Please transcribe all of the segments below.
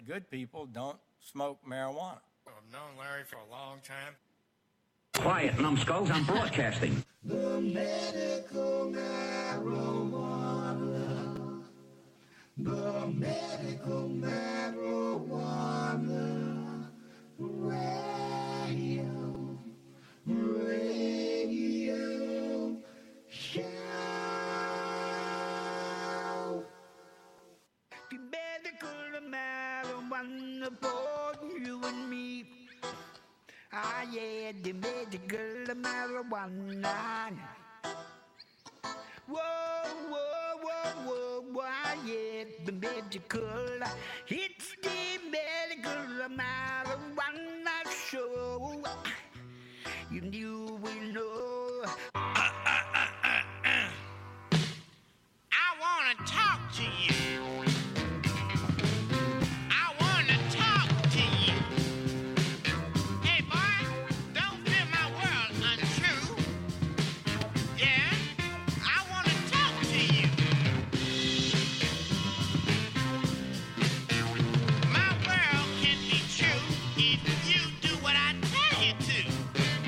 good people don't smoke marijuana. I've known Larry for a long time. Quiet, numbskulls, I'm broadcasting. The medical marijuana. The medical marijuana. Radio show. The medical marijuana for you and me. Ah, yeah, the medical marijuana. Whoa, whoa, whoa, whoa, whoa, yeah, the medical. It's the medical marijuana show. You will know. I want to talk to you. I want to talk to you. Hey, boy, don't feel my world untrue. Yeah, I want to talk to you. My world can be true if you do what I tell you to.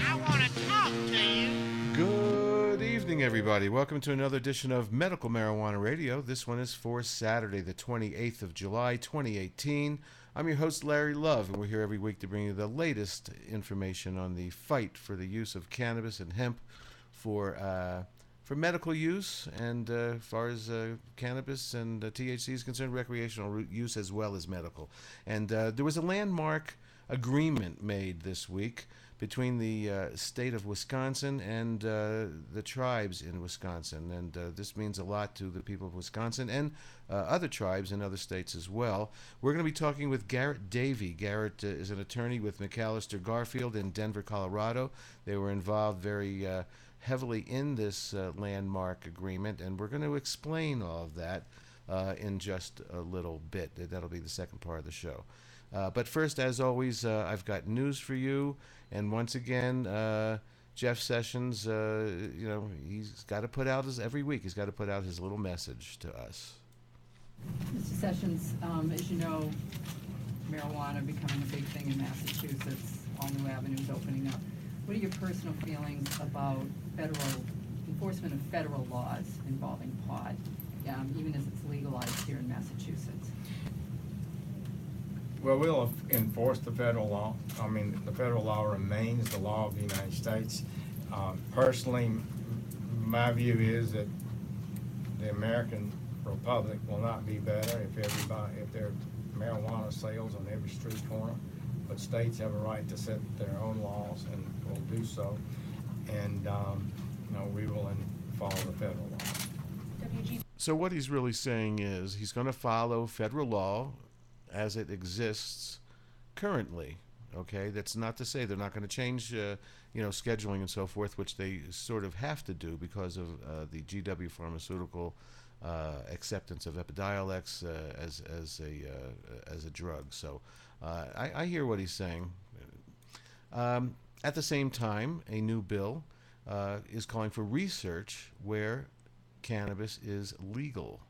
I want to talk to you. Good evening, everybody. Welcome to another edition of Medical Marijuana Radio. This one is for Saturday, the 28th of July, 2018. I'm your host, Larry Love, and we're here every week to bring you the latest information on the fight for the use of cannabis and hemp for medical use, and as far as cannabis and THC is concerned, recreational use as well as medical. And there was a landmark agreement made this week between the state of Wisconsin and the tribes in Wisconsin. And this means a lot to the people of Wisconsin and other tribes in other states as well. We're going to be talking with Garrett Davey. Garrett is an attorney with McAllister, Garfield in Denver, Colorado. They were involved very heavily in this landmark agreement, and we're going to explain all of that in just a little bit. That'll be the second part of the show. But first, as always, I've got news for you. And once again, Jeff Sessions, he's got to put out every week, he's got to put out his little message to us. Mr. Sessions, as you know, marijuana becoming a big thing in Massachusetts, all new avenues opening up. What are your personal feelings about federal enforcement of federal laws involving pot, even as it's legalized here in Massachusetts? Well, we'll enforce the federal law. I mean, the federal law remains the law of the United States. Personally, my view is that the American Republic will not be better if there are marijuana sales on every street corner. But states have a right to set their own laws and will do so. And we will follow the federal law. So what he's really saying is he's going to follow federal law as it exists currently. Okay, that's not to say they're not going to change, scheduling and so forth, which they sort of have to do because of the GW pharmaceutical acceptance of Epidiolex as a drug. So I hear what he's saying. At the same time, a new bill is calling for research where cannabis is legal.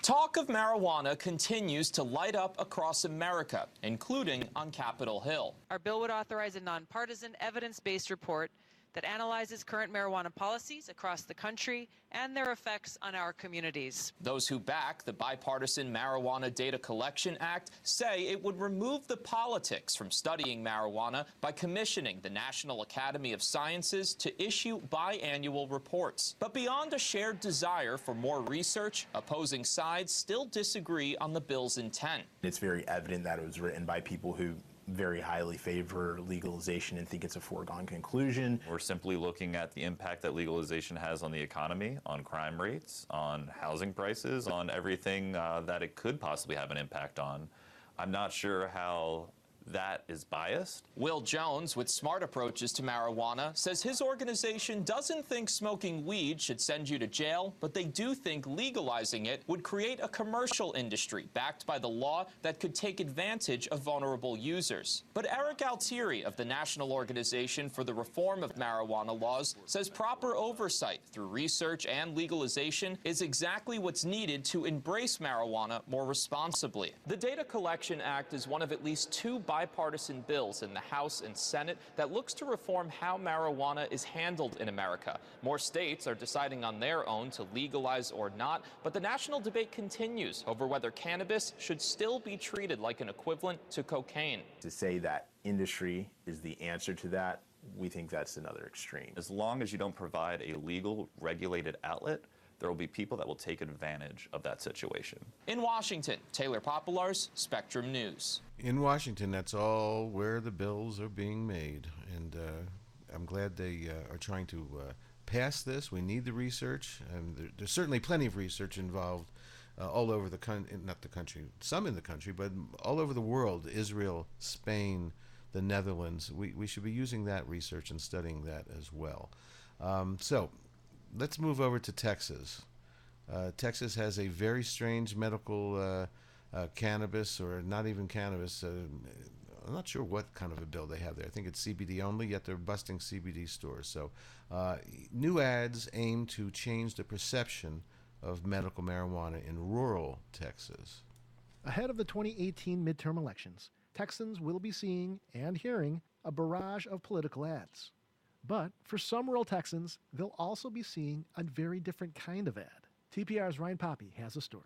Talk of marijuana continues to light up across America, including on Capitol Hill. Our bill would authorize a nonpartisan, evidence-based report that analyzes current marijuana policies across the country and their effects on our communities. Those who back the Bipartisan Marijuana Data Collection Act say it would remove the politics from studying marijuana by commissioning the National Academy of Sciences to issue biannual reports. But beyond a shared desire for more research, opposing sides still disagree on the bill's intent. It's very evident that it was written by people who very highly favor legalization and think it's a foregone conclusion. We're simply looking at the impact that legalization has on the economy, on crime rates, on housing prices, on everything that it could possibly have an impact on. I'm not sure how that is biased. Will Jones, with Smart Approaches to Marijuana, says his organization doesn't think smoking weed should send you to jail, but they do think legalizing it would create a commercial industry backed by the law that could take advantage of vulnerable users. But Eric Altieri of the National Organization for the Reform of Marijuana Laws says proper oversight through research and legalization is exactly what's needed to embrace marijuana more responsibly. The Data Collection Act is one of at least 2 bipartisan bills in the House and Senate that looks to reform how marijuana is handled in America. More states are deciding on their own to legalize or not, but the national debate continues over whether cannabis should still be treated like an equivalent to cocaine. To say that industry is the answer to that, we think that's another extreme. As long as you don't provide a legal, regulated outlet, there will be people that will take advantage of that situation. In Washington, Taylor Popolars, Spectrum News. In Washington, that's all where the bills are being made, and I'm glad they are trying to pass this. We need the research, and there's certainly plenty of research involved all over the country, not the country, some in the country, but all over the world, Israel, Spain, the Netherlands. We should be using that research and studying that as well. So let's move over to Texas. Texas has a very strange medical cannabis, or not even cannabis. I'm not sure what kind of a bill they have there. I think it's CBD only, yet they're busting CBD stores. So new ads aim to change the perception of medical marijuana in rural Texas. Ahead of the 2018 midterm elections, Texans will be seeing and hearing a barrage of political ads. But for some rural Texans, they'll also be seeing a very different kind of ad. TPR's Ryan Poppy has a story.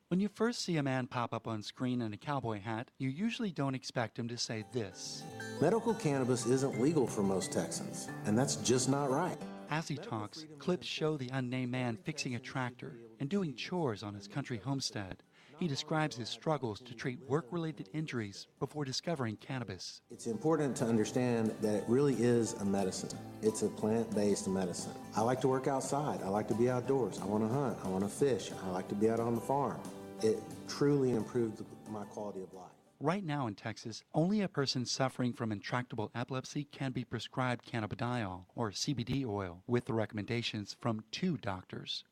When you first see a man pop up on screen in a cowboy hat, you usually don't expect him to say this. Medical cannabis isn't legal for most Texans, and that's just not right. As he talks, clips show the unnamed man fixing a tractor and doing chores on his country homestead. He describes his struggles to treat work-related injuries before discovering cannabis. It's important to understand that it really is a medicine. It's a plant-based medicine. I like to work outside. I like to be outdoors. I want to hunt. I want to fish. I like to be out on the farm. It truly improved my quality of life. Right now in Texas, only a person suffering from intractable epilepsy can be prescribed cannabidiol, or CBD oil, with the recommendations from 2 doctors.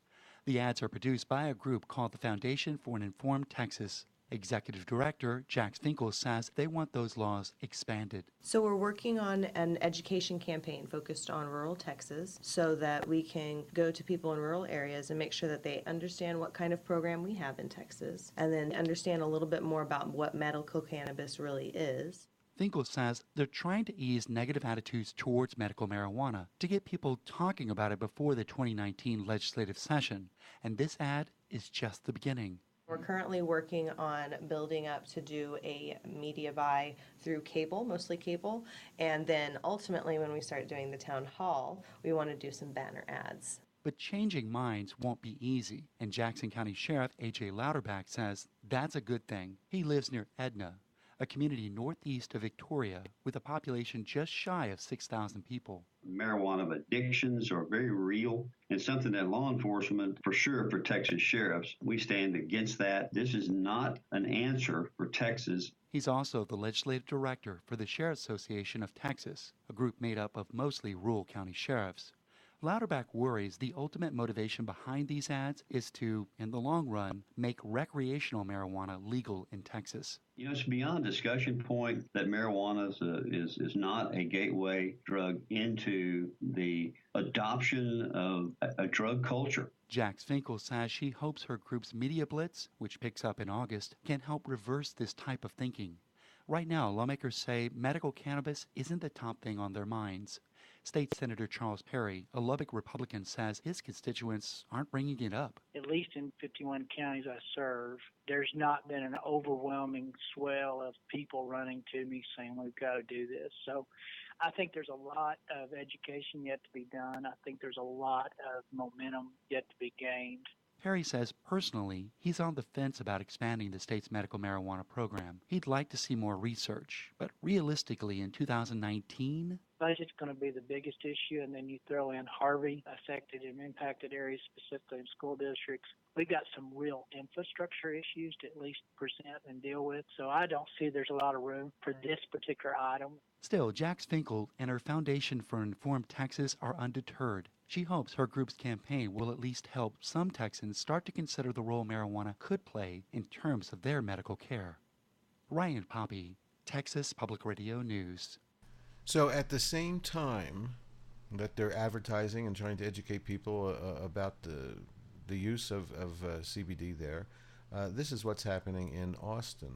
The ads are produced by a group called the Foundation for an Informed Texas. Executive Director Jax Finkel says they want those laws expanded. So we're working on an education campaign focused on rural Texas so that we can go to people in rural areas and make sure that they understand what kind of program we have in Texas, and then understand a little bit more about what medical cannabis really is. Finkel says they're trying to ease negative attitudes towards medical marijuana to get people talking about it before the 2019 legislative session, and this ad is just the beginning. We're currently working on building up to do a media buy through cable, mostly cable, and then ultimately when we start doing the town hall, we want to do some banner ads. But changing minds won't be easy, and Jackson County Sheriff A.J. Louderback says that's a good thing. He lives near Edna, a community northeast of Victoria with a population just shy of 6,000 people. Marijuana addictions are very real and something that law enforcement, for sure for Texas sheriffs, we stand against that. This is not an answer for Texas. He's also the legislative director for the Sheriff's Association of Texas, a group made up of mostly rural county sheriffs. Louderback worries the ultimate motivation behind these ads is to, in the long run, make recreational marijuana legal in Texas. You know, it's beyond discussion point that marijuana is not a gateway drug into the adoption of a drug culture. Jax Finkel says she hopes her group's media blitz, which picks up in August, can help reverse this type of thinking. Right now, lawmakers say medical cannabis isn't the top thing on their minds. State Senator Charles Perry, a Lubbock Republican, says his constituents aren't bringing it up. At least in 51 counties I serve, there's not been an overwhelming swell of people running to me saying we've got to do this. So I think there's a lot of education yet to be done. I think there's a lot of momentum yet to be gained. Perry says personally he's on the fence about expanding the state's medical marijuana program. He'd like to see more research, but realistically in 2019, Budget's going to be the biggest issue, and then you throw in Harvey, affected and impacted areas, specifically in school districts. We've got some real infrastructure issues to at least present and deal with, so I don't see there's a lot of room for this particular item. Still, Jax Finkel and her Foundation for Informed Texas are undeterred. She hopes her group's campaign will at least help some Texans start to consider the role marijuana could play in terms of their medical care. Ryan Poppy, Texas Public Radio News. So at the same time that they're advertising and trying to educate people about the use of CBD there, this is what's happening in Austin.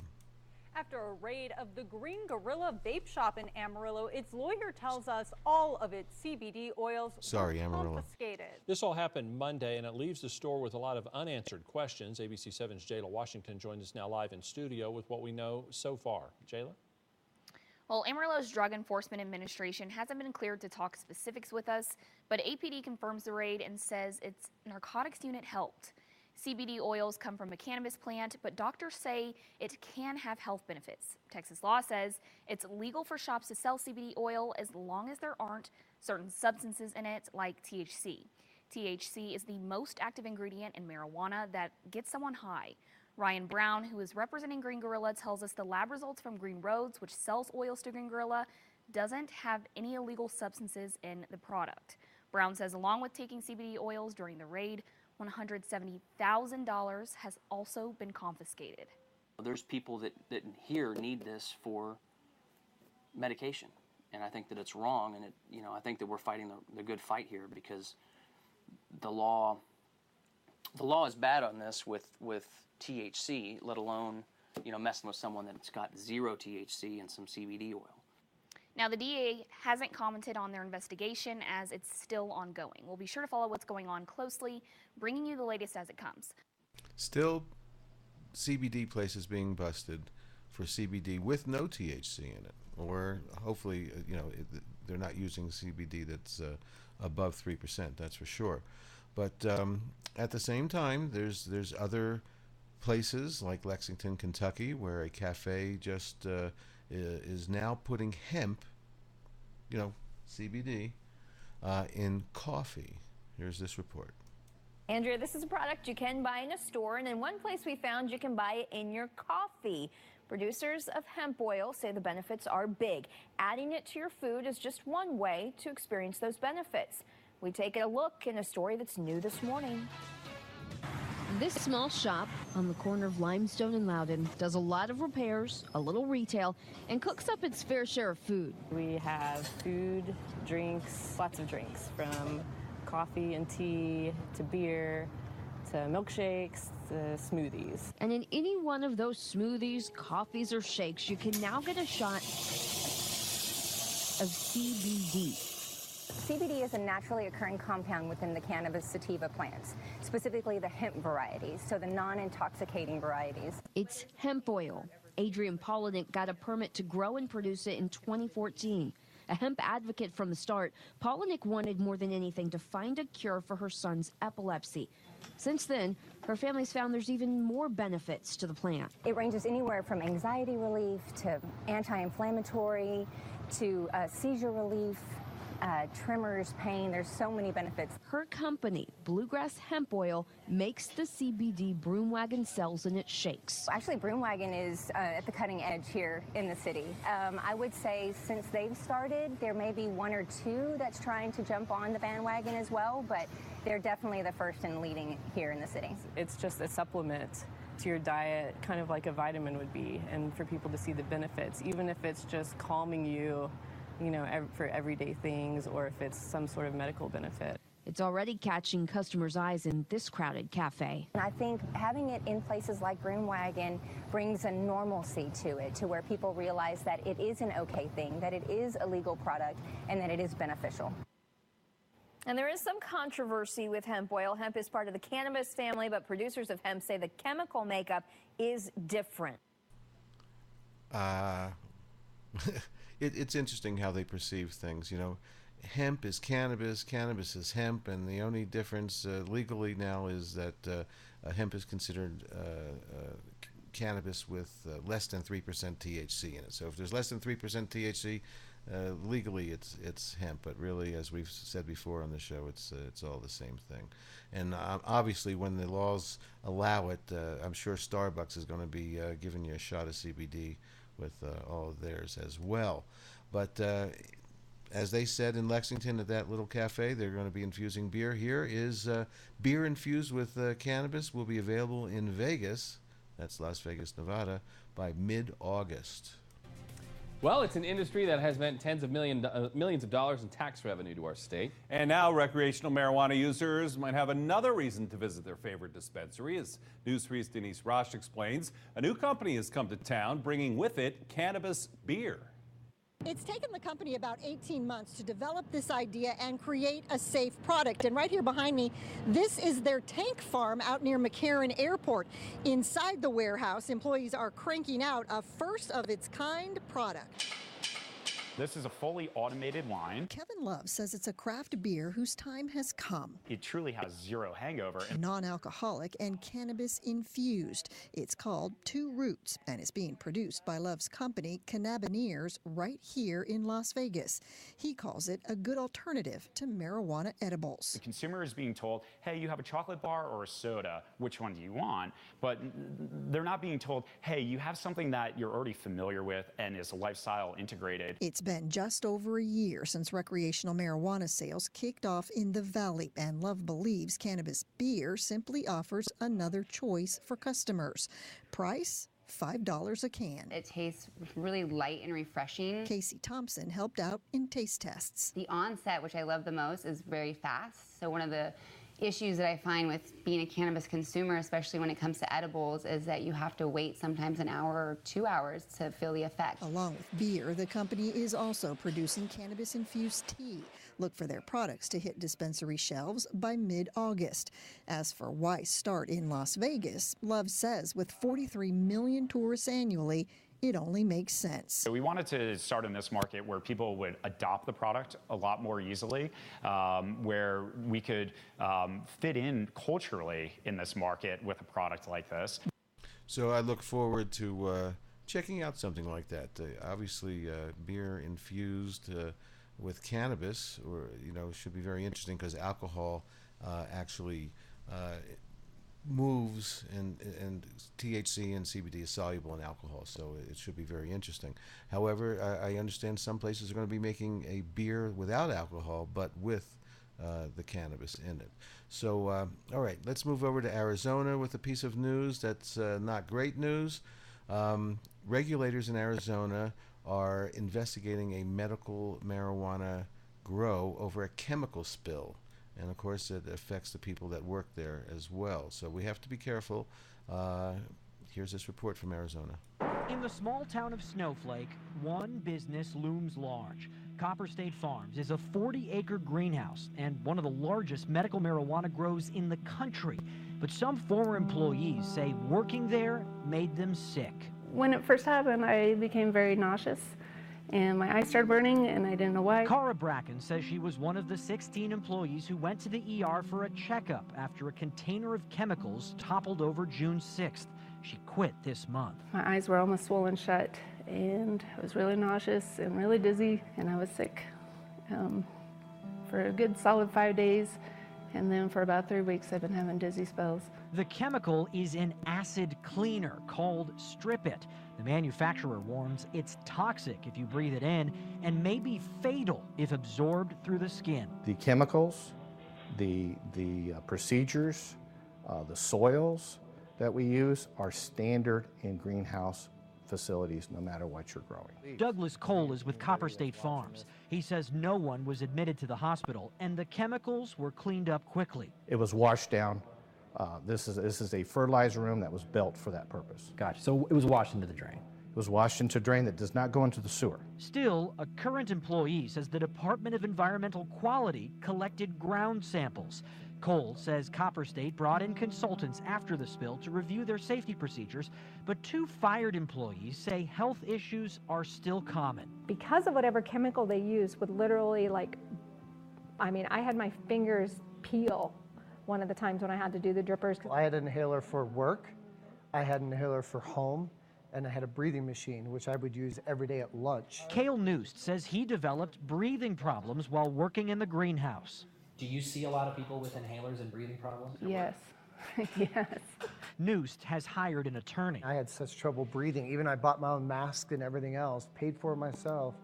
After a raid of the Green Gorilla vape shop in Amarillo, its lawyer tells us all of its CBD oils were confiscated. This all happened Monday, and it leaves the store with a lot of unanswered questions. ABC 7's Jayla Washington joins us now live in studio with what we know so far. Jayla? Well, Amarillo's Drug Enforcement Administration hasn't been cleared to talk specifics with us, but APD confirms the raid and says its narcotics unit helped. CBD oils come from a cannabis plant, but doctors say it can have health benefits. Texas law says it's legal for shops to sell CBD oil as long as there aren't certain substances in it like THC. THC is the most active ingredient in marijuana that gets someone high. Ryan Brown, who is representing Green Gorilla, tells us the lab results from Green Roads, which sells oils to Green Gorilla, doesn't have any illegal substances in the product. Brown says along with taking CBD oils during the raid, $170,000 has also been confiscated. There's people that here need this for medication, and I think that it's wrong, and I think that we're fighting the good fight here because the law is bad on this with THC, let alone messing with someone that's got zero THC and some CBD oil. Now, the DA hasn't commented on their investigation as it's still ongoing. We'll be sure to follow what's going on closely, bringing you the latest as it comes. Still, CBD places being busted for CBD with no THC in it, or hopefully, they're not using CBD that's above 3%. That's for sure. But at the same time, there's other places like Lexington, Kentucky, where a cafe just is now putting hemp, CBD, in coffee. Here's this report. Andrea, this is a product you can buy in a store, and in one place we found you can buy it in your coffee. Producers of hemp oil say the benefits are big. Adding it to your food is just one way to experience those benefits. We take a look in a story that's new this morning. This small shop on the corner of Limestone and Loudon does a lot of repairs, a little retail, and cooks up its fair share of food. We have food, drinks, lots of drinks, from coffee and tea to beer to milkshakes to smoothies. And in any one of those smoothies, coffees, or shakes, you can now get a shot of CBD. CBD is a naturally occurring compound within the cannabis sativa plants, specifically the hemp varieties, so the non-intoxicating varieties. It's hemp oil. Adrian Polinick got a permit to grow and produce it in 2014. A hemp advocate from the start, Polinick wanted more than anything to find a cure for her son's epilepsy. Since then, her family's found there's even more benefits to the plant. It ranges anywhere from anxiety relief to anti-inflammatory to seizure relief. Tremors, pain, there's so many benefits. Her company, Bluegrass Hemp Oil, makes the CBD Broom Wagon sells in its shakes. Actually, Broom Wagon is at the cutting edge here in the city. I would say since they've started, there may be one or two that's trying to jump on the bandwagon as well, but they're definitely the first and leading here in the city. It's just a supplement to your diet, kind of like a vitamin would be, and for people to see the benefits, even if it's just calming you, for everyday things, or if it's some sort of medical benefit. It's already catching customers' eyes in this crowded cafe. And I think having it in places like Broom Wagon brings a normalcy to it, to where people realize that it is an okay thing, that it is a legal product, and that it is beneficial. And there is some controversy with hemp oil. Hemp is part of the cannabis family, but producers of hemp say the chemical makeup is different. It's interesting how they perceive things. Hemp is cannabis, cannabis is hemp, and the only difference legally now is that hemp is considered cannabis with less than 3% THC in it. So if there's less than 3% THC, legally it's hemp, but really, as we've said before on the show, it's all the same thing. And obviously, when the laws allow it, I'm sure Starbucks is going to be giving you a shot of CBD with all of theirs as well. But as they said in Lexington at that little cafe, they're going to be infusing beer. Here is beer infused with cannabis will be available in Vegas, that's Las Vegas, Nevada, by mid-August. Well, it's an industry that has meant tens of millions of dollars in tax revenue to our state. And now recreational marijuana users might have another reason to visit their favorite dispensary. As News 3's Denise Rosh explains, a new company has come to town, bringing with it cannabis beer. It's taken the company about 18 months to develop this idea and create a safe product. And right here behind me, this is their tank farm out near McCarran Airport. Inside the warehouse, employees are cranking out a first-of-its-kind product. This is a fully automated line. Kevin Love says it's a craft beer whose time has come. It truly has zero hangover. Non-alcoholic and cannabis infused. It's called Two Roots and is being produced by Love's company, Cannabineers, right here in Las Vegas. He calls it a good alternative to marijuana edibles. The consumer is being told, hey, you have a chocolate bar or a soda, which one do you want? But they're not being told, hey, you have something that you're already familiar with and is lifestyle integrated. It's been just over a year since recreational marijuana sales kicked off in the Valley, and Love believes cannabis beer simply offers another choice for customers. Price? $5 a can. It tastes really light and refreshing. Casey Thompson helped out in taste tests. The onset, which I love the most, is very fast. So one of the issues that I find with being a cannabis consumer, especially when it comes to edibles, is that you have to wait sometimes an hour or 2 hours to feel the effect. Along with beer, the company is also producing cannabis-infused tea. Look for their products to hit dispensary shelves by mid-August. As for why start in Las Vegas, Love says with 43 million tourists annually, it only makes sense. So we wanted to start in this market where people would adopt the product a lot more easily, where we could fit in culturally in this market with a product like this. So I look forward to checking out something like that. Obviously, beer infused with cannabis, or should be very interesting because alcohol actually moves, and THC and CBD is soluble in alcohol, so it should be very interesting. However, I understand some places are going to be making a beer without alcohol, but with the cannabis in it. So, all right, let's move over to Arizona with a piece of news that's not great news. Regulators in Arizona are investigating a medical marijuana grow over a chemical spill. And of course, it affects the people that work there as well. So we have to be careful. Here's this report from Arizona. In the small town of Snowflake, one business looms large. Copper State Farms is a 40-acre greenhouse and one of the largest medical marijuana grows in the country. But some former employees say working there made them sick. When it first happened, I became very nauseous. And my eyes started burning, and I didn't know why. Cara Bracken says she was one of the 16 employees who went to the ER for a checkup after a container of chemicals toppled over June 6th. She quit this month. My eyes were almost swollen shut, and I was really nauseous and really dizzy, and I was sick for a good solid 5 days. And then for about 3 weeks, I've been having dizzy spells. The chemical is an acid cleaner called Strip It. The manufacturer warns it's toxic if you breathe it in and may be fatal if absorbed through the skin. The chemicals, the procedures, the soils that we use are standard in greenhouse facilities no matter what you're growing. Douglas Cole is with Copper State Farms. He says no one was admitted to the hospital and the chemicals were cleaned up quickly. It was washed down. This is a fertilizer room that was built for that purpose. Gotcha. So it was washed into the drain. It was washed into a drain that does not go into the sewer. Still, a current employee says the Department of Environmental Quality collected ground samples. Cole says Copper State brought in consultants after the spill to review their safety procedures, but 2 fired employees say health issues are still common. Because of whatever chemical they use would literally I had my fingers peel one of the times when I had to do the drippers. I had an inhaler for work, I had an inhaler for home, and I had a breathing machine, which I would use every day at lunch. Cale Noost says he developed breathing problems while working in the greenhouse. Do you see a lot of people with inhalers and breathing problems? Yes, yes. Noost has hired an attorney. I had such trouble breathing. Even I bought my own mask and everything else, paid for it myself,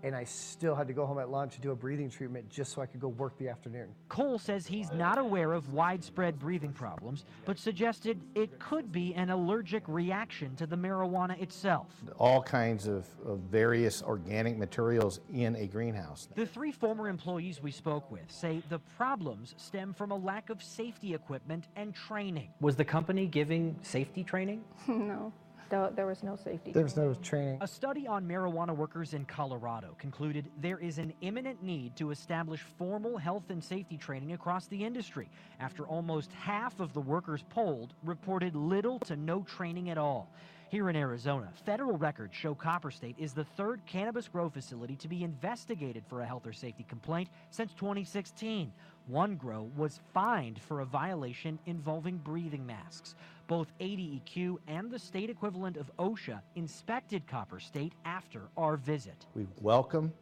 and I still had to go home at lunch and do a breathing treatment just so I could go work the afternoon. Cole says he's not aware of widespread breathing problems, but suggested it could be an allergic reaction to the marijuana itself. All kinds of various organic materials in a greenhouse. The 3 former employees we spoke with say the problems stem from a lack of safety equipment and training. Was the company giving safety training? No. There was no safety. There was no training. A study on marijuana workers in Colorado concluded there is an imminent need to establish formal health and safety training across the industry after almost half of the workers polled reported little to no training at all. Here in Arizona, federal records show Copper State is the 3rd cannabis grow facility to be investigated for a health or safety complaint since 2016. One grow was fined for a violation involving breathing masks. Both ADEQ and the state equivalent of OSHA inspected Copper State after our visit. We welcome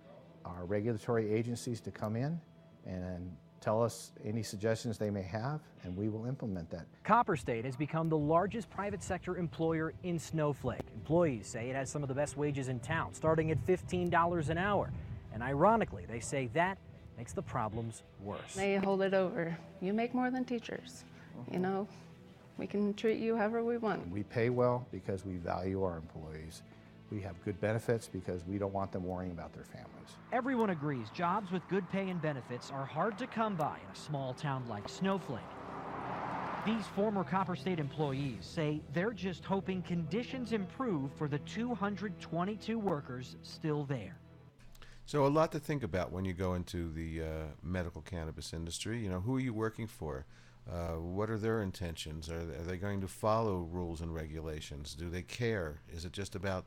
our regulatory agencies to come in and tell us any suggestions they may have, and we will implement that. Copper State has become the largest private sector employer in Snowflake. Employees say it has some of the best wages in town, starting at $15 an hour. And ironically, they say that makes the problems worse. They hold it over. You make more than teachers. You know, we can treat you however we want. We pay well because we value our employees. We have good benefits because we don't want them worrying about their families. Everyone agrees jobs with good pay and benefits are hard to come by in a small town like Snowflake. These former Copper State employees say they're just hoping conditions improve for the 222 workers still there. So a lot to think about when you go into the medical cannabis industry. You know, who are you working for? What are their intentions? Are they going to follow rules and regulations? Do they care? Is it just about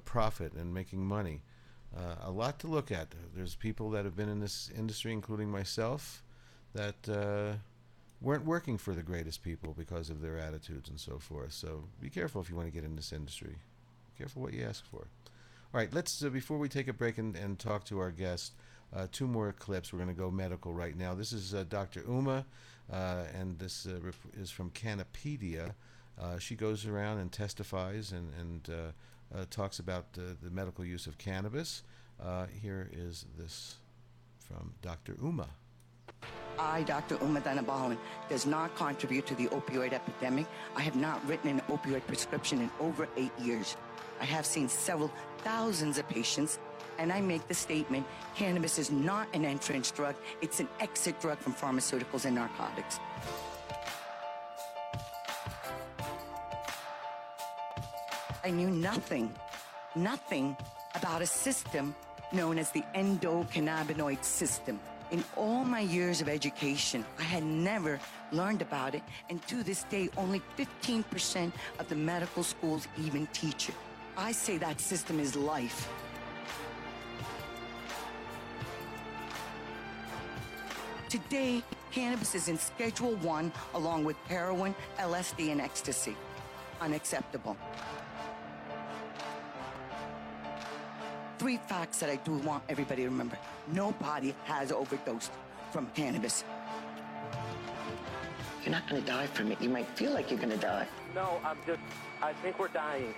profit and making money? A lot to look at. There's people that have been in this industry, including myself, that weren't working for the greatest people because of their attitudes and so forth. So be careful if you want to get in this industry. Be careful what you ask for. All right, let's, before we take a break and talk to our guest, 2 more clips. We're going to go medical right now. This is Dr. Uma, and this is from Cannapedia. She goes around and testifies and talks about the medical use of cannabis. Here is this from Dr. Uma. I, Dr. Uma Dhanabalan, does not contribute to the opioid epidemic. I have not written an opioid prescription in over 8 years. I have seen several thousands of patients, and I make the statement, cannabis is not an entrance drug, it's an exit drug from pharmaceuticals and narcotics. I knew nothing about a system known as the endocannabinoid system. In all my years of education, I had never learned about it, and to this day, only 15% of the medical schools even teach it. I say that system is life. Today, cannabis is in Schedule 1 along with heroin, LSD, and ecstasy. Unacceptable. 3 facts that I do want everybody to remember. Nobody has overdosed from cannabis. You're not gonna die from it. You might feel like you're gonna die. No, I think we're dying.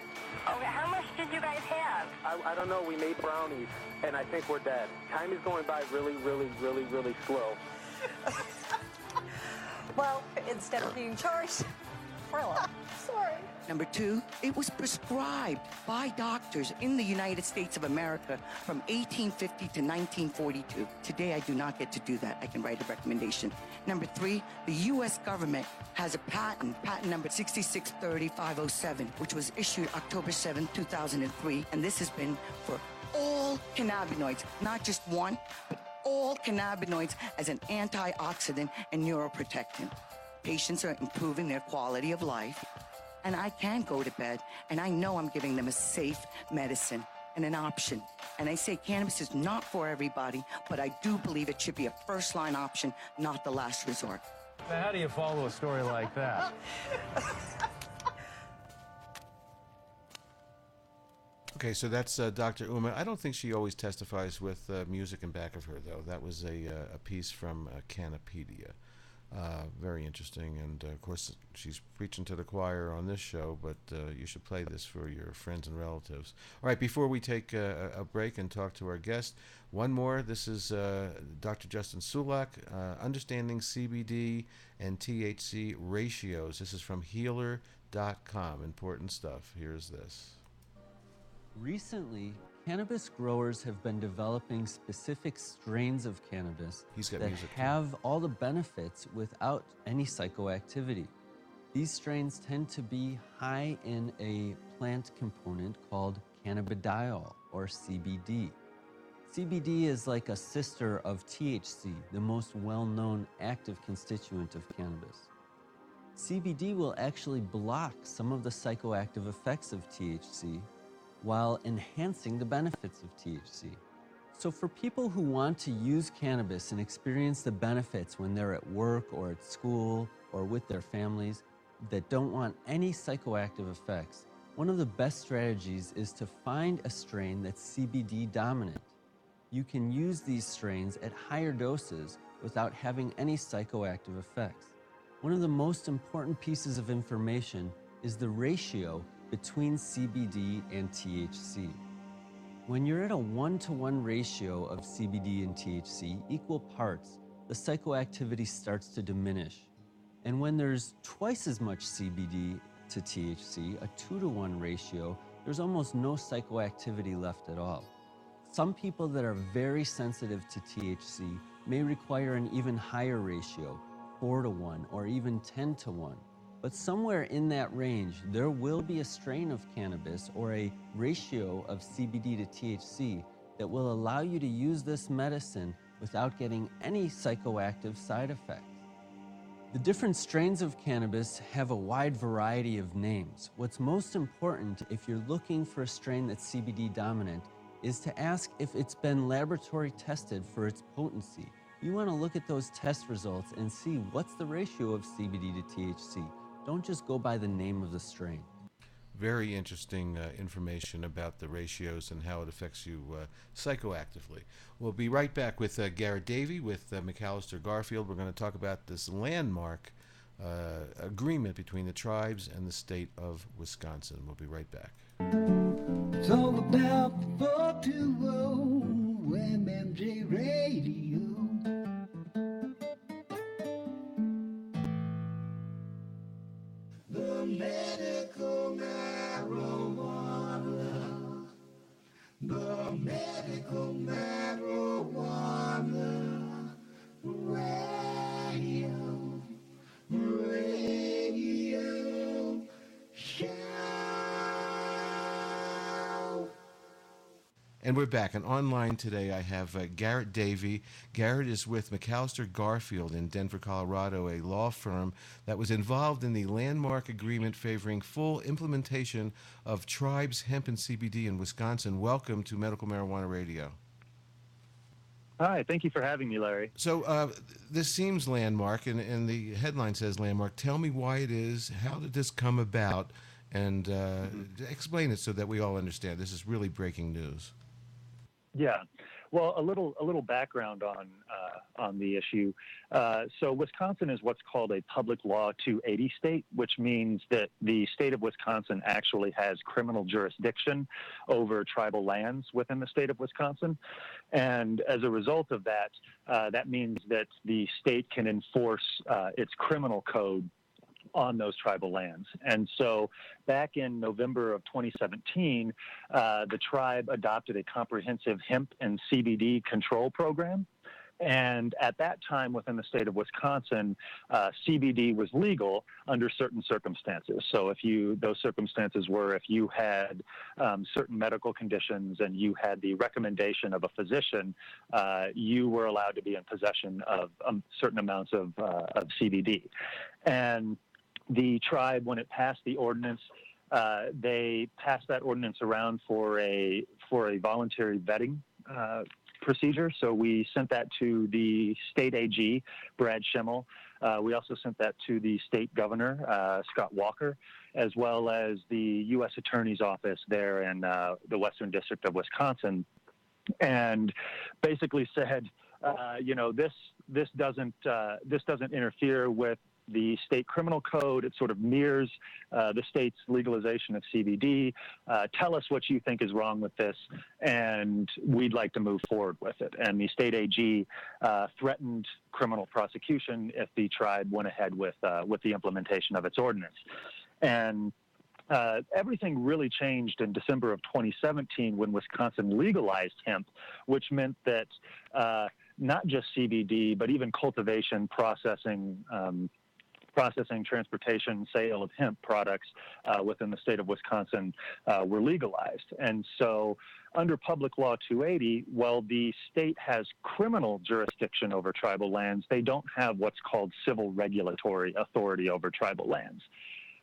Okay, how much did you guys have? I don't know, we made brownies, and I think we're dead. Time is going by really, really, really, really slow. Well, instead of being charged, Carla, sorry. Number 2, it was prescribed by doctors in the United States of America from 1850 to 1942. Today, I do not get to do that. I can write a recommendation. Number 3, the U.S. government has a patent number 6630507, which was issued October 7, 2003. And this has been for all cannabinoids, not just one, but all cannabinoids as an antioxidant and neuroprotectant. Patients are improving their quality of life. And I can go to bed, and I know I'm giving them a safe medicine and an option. And I say cannabis is not for everybody, but I do believe it should be a first-line option, not the last resort. How do you follow a story like that? Okay, so that's Dr. Uma. I don't think she always testifies with music in back of her, though. That was a piece from Canopedia. Very interesting, and of course she's preaching to the choir on this show, but you should play this for your friends and relatives. All right, before we take a break and talk to our guest, one more. This is Dr. Justin Sulak, Understanding CBD and THC Ratios. This is from healer.com. Important stuff. Here's this. Recently, cannabis growers have been developing specific strains of cannabis that have all the benefits without any psychoactivity. These strains tend to be high in a plant component called cannabidiol, or CBD. CBD is like a sister of THC, the most well-known active constituent of cannabis. CBD will actually block some of the psychoactive effects of THC while enhancing the benefits of THC. So for people who want to use cannabis and experience the benefits when they're at work or at school or with their families that don't want any psychoactive effects, one of the best strategies is to find a strain that's CBD dominant. You can use these strains at higher doses without having any psychoactive effects. One of the most important pieces of information is the ratio between CBD and THC. When you're at a 1-to-1 ratio of CBD and THC, equal parts, the psychoactivity starts to diminish. And when there's twice as much CBD to THC, a 2-to-1 ratio, there's almost no psychoactivity left at all. Some people that are very sensitive to THC may require an even higher ratio, 4-to-1 or even 10-to-1. But somewhere in that range, there will be a strain of cannabis or a ratio of CBD to THC that will allow you to use this medicine without getting any psychoactive side effects. The different strains of cannabis have a wide variety of names. What's most important if you're looking for a strain that's CBD dominant is to ask if it's been laboratory tested for its potency. You want to look at those test results and see what's the ratio of CBD to THC. Don't just go by the name of the strain. Very interesting information about the ratios and how it affects you psychoactively. We'll be right back with Garrett Davey with McAllister Garfield. We're going to talk about this landmark agreement between the tribes and the state of Wisconsin. We'll be right back. It's all about the 420 MMJ Radio. The medical marijuana. The medical marijuana. Radio show. And we're back. And online today I have Garrett Davey. Garrett is with McAllister Garfield in Denver, Colorado, a law firm that was involved in the landmark agreement favoring full implementation of tribes, hemp, and CBD in Wisconsin. Welcome to Medical Marijuana Radio. Hi, thank you for having me, Larry. So this seems landmark, and the headline says landmark. Tell me why it is. How did this come about? And explain it so that we all understand. This is really breaking news. Yeah, well, a little background on the issue. So Wisconsin is what's called a public law 280 state, which means that the state of Wisconsin actually has criminal jurisdiction over tribal lands within the state of Wisconsin. And as a result of that, that means that the state can enforce its criminal code on those tribal lands. And so back in November of 2017, the tribe adopted a comprehensive hemp and CBD control program. And at that time within the state of Wisconsin, CBD was legal under certain circumstances. So those circumstances were if you had certain medical conditions and you had the recommendation of a physician, you were allowed to be in possession of certain amounts of CBD. And the tribe, when it passed the ordinance, they passed that ordinance around for a voluntary vetting procedure. So we sent that to the state AG, Brad Schimmel, We also sent that to the state governor, Scott Walker, as well as the U.S. Attorney's Office there in the Western District of Wisconsin, and basically said, this doesn't interfere with the state criminal code. It sort of mirrors the state's legalization of CBD. Tell us what you think is wrong with this, and we'd like to move forward with it. And the state AG threatened criminal prosecution if the tribe went ahead with the implementation of its ordinance. And everything really changed in December of 2017 when Wisconsin legalized hemp, which meant that not just CBD, but even cultivation, processing, transportation, sale of hemp products within the state of Wisconsin were legalized. And so under Public Law 280, while the state has criminal jurisdiction over tribal lands, they don't have what's called civil regulatory authority over tribal lands,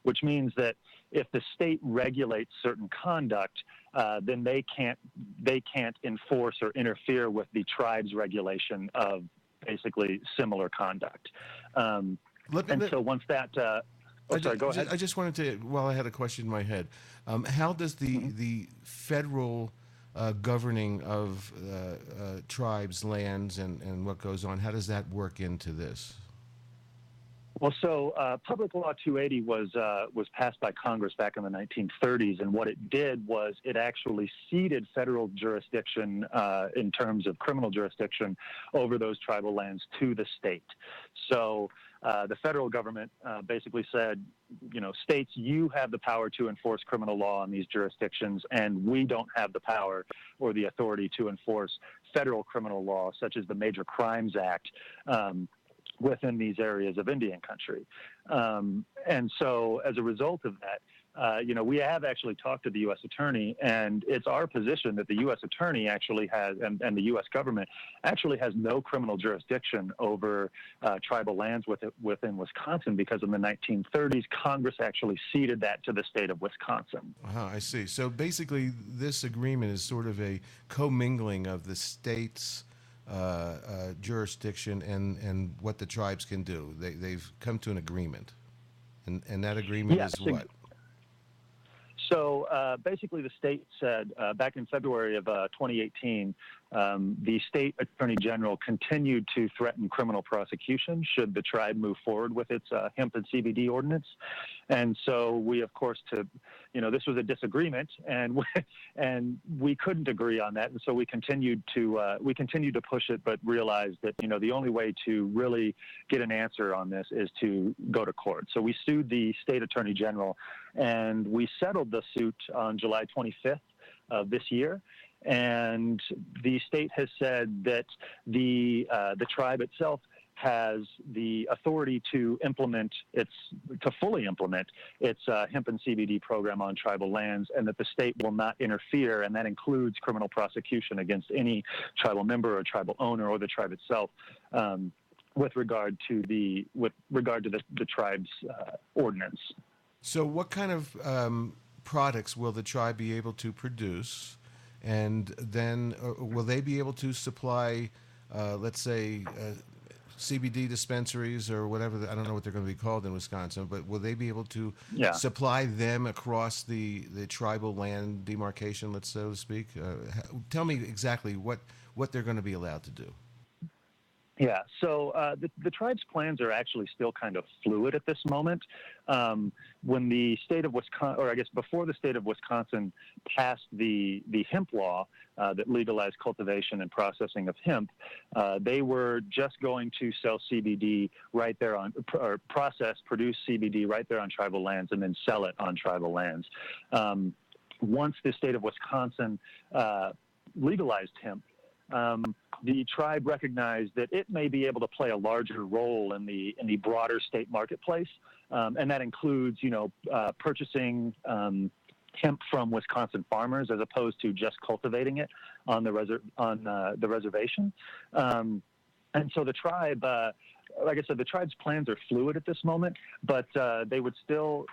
which means that if the state regulates certain conduct, then they can't enforce or interfere with the tribe's regulation of basically similar conduct. So once that, go ahead. I just wanted to, well, I had a question in my head. How does the federal governing of tribes' lands and what goes on, how does that work into this? Well, so Public Law 280 was passed by Congress back in the 1930s, and what it did was it actually ceded federal jurisdiction in terms of criminal jurisdiction over those tribal lands to the state. So the federal government basically said, states, you have the power to enforce criminal law in these jurisdictions, and we don't have the power or the authority to enforce federal criminal law, such as the Major Crimes Act, within these areas of Indian country. And so as a result of that, we have actually talked to the U.S. Attorney, and it's our position that the U.S. Attorney actually has, and the U.S. government actually has no criminal jurisdiction over tribal lands within Wisconsin, because in the 1930s, Congress actually ceded that to the state of Wisconsin. I see. So basically, this agreement is sort of a commingling of the state's jurisdiction and what the tribes can do. They've come to an agreement, and that agreement is what? So basically, the state said back in February of 2018, the state attorney general continued to threaten criminal prosecution should the tribe move forward with its hemp and CBD ordinance. And so we, of course, this was a disagreement, and we couldn't agree on that. And so we continued to push it, but realized that the only way to really get an answer on this is to go to court. So we sued the state attorney general, and we settled the suit on July 25th of this year. And the state has said that the tribe itself has the authority to fully implement its hemp and CBD program on tribal lands, and that the state will not interfere, and that includes criminal prosecution against any tribal member or tribal owner or the tribe itself with regard to the tribe's ordinance. So what kind of products will the tribe be able to produce? And then will they be able to supply, let's say, CBD dispensaries or whatever? I don't know what they're going to be called in Wisconsin, but will they be able to supply them across the tribal land demarcation, let's so to speak? Tell me exactly what they're going to be allowed to do. Yeah, so the tribe's plans are actually still kind of fluid at this moment. When the state of Wisconsin, or I guess before the state of Wisconsin passed the hemp law that legalized cultivation and processing of hemp, they were just going to sell CBD right there produce CBD right there on tribal lands and then sell it on tribal lands. Once the state of Wisconsin legalized hemp, the tribe recognized that it may be able to play a larger role in the broader state marketplace, and that includes, purchasing hemp from Wisconsin farmers as opposed to just cultivating it on the reservation. And so the tribe, like I said, the tribe's plans are fluid at this moment, but they would still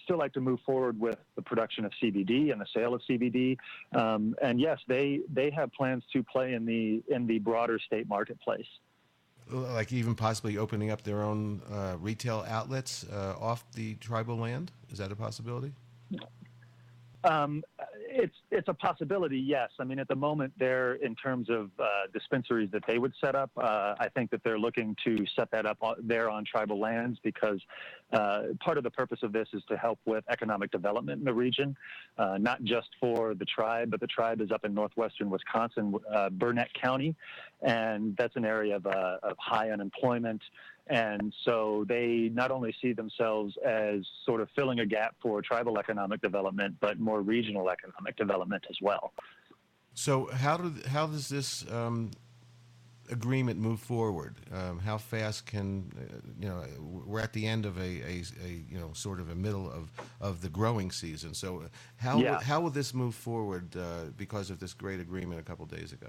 like to move forward with the production of CBD and the sale of CBD. And yes, they have plans to play in the broader state marketplace. like even possibly opening up their own retail outlets off the tribal land? Is that a possibility? It's a possibility, yes. I mean, at the moment, they're in terms of dispensaries that they would set up. I think that they're looking to set that up there on tribal lands because part of the purpose of this is to help with economic development in the region, not just for the tribe, but the tribe is up in northwestern Wisconsin, Burnett County, and that's an area of high unemployment. And so they not only see themselves as sort of filling a gap for tribal economic development, but more regional economic development as well. So how does this agreement move forward? How fast can, we're at the end of a sort of a middle of the growing season. So how will this move forward because of this great agreement a couple days ago?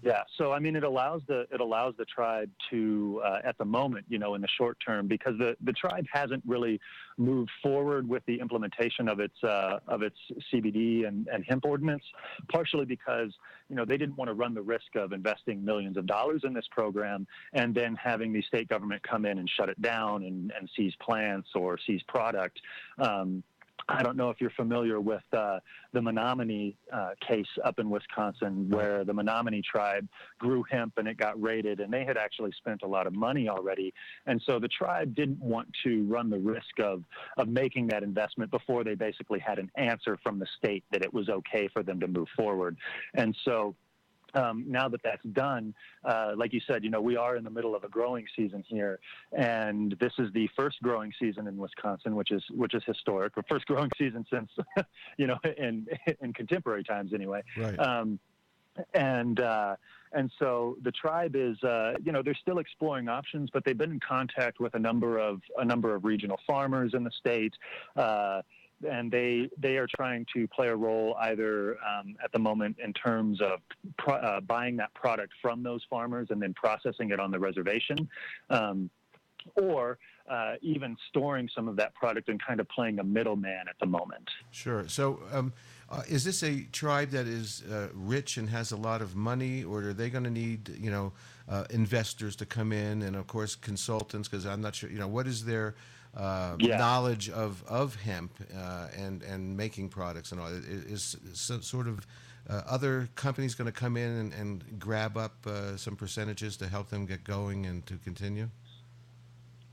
Yeah, so I mean, it allows the tribe to, at the moment, in the short term, because the tribe hasn't really moved forward with the implementation of its CBD and hemp ordinance, partially because they didn't want to run the risk of investing millions of dollars in this program and then having the state government come in and shut it down and seize plants or seize product. I don't know if you're familiar with the Menominee case up in Wisconsin, where the Menominee tribe grew hemp and it got raided, and they had actually spent a lot of money already. And so the tribe didn't want to run the risk of making that investment before they basically had an answer from the state that it was okay for them to move forward. And so now that that's done, like you said, we are in the middle of a growing season here, and this is the first growing season in Wisconsin, which is historic, or first growing season since, in contemporary times anyway. Right. And so the tribe is, they're still exploring options, but they've been in contact with a number of regional farmers in the state. And they are trying to play a role either at the moment in terms of buying that product from those farmers and then processing it on the reservation, or even storing some of that product and kind of playing a middleman at the moment. Sure. So is this a tribe that is rich and has a lot of money, or are they going to need, investors to come in and, of course, consultants? Because I'm not sure, what is their knowledge of hemp and making products and all? Is some sort of other companies going to come in and grab up some percentages to help them get going and to continue?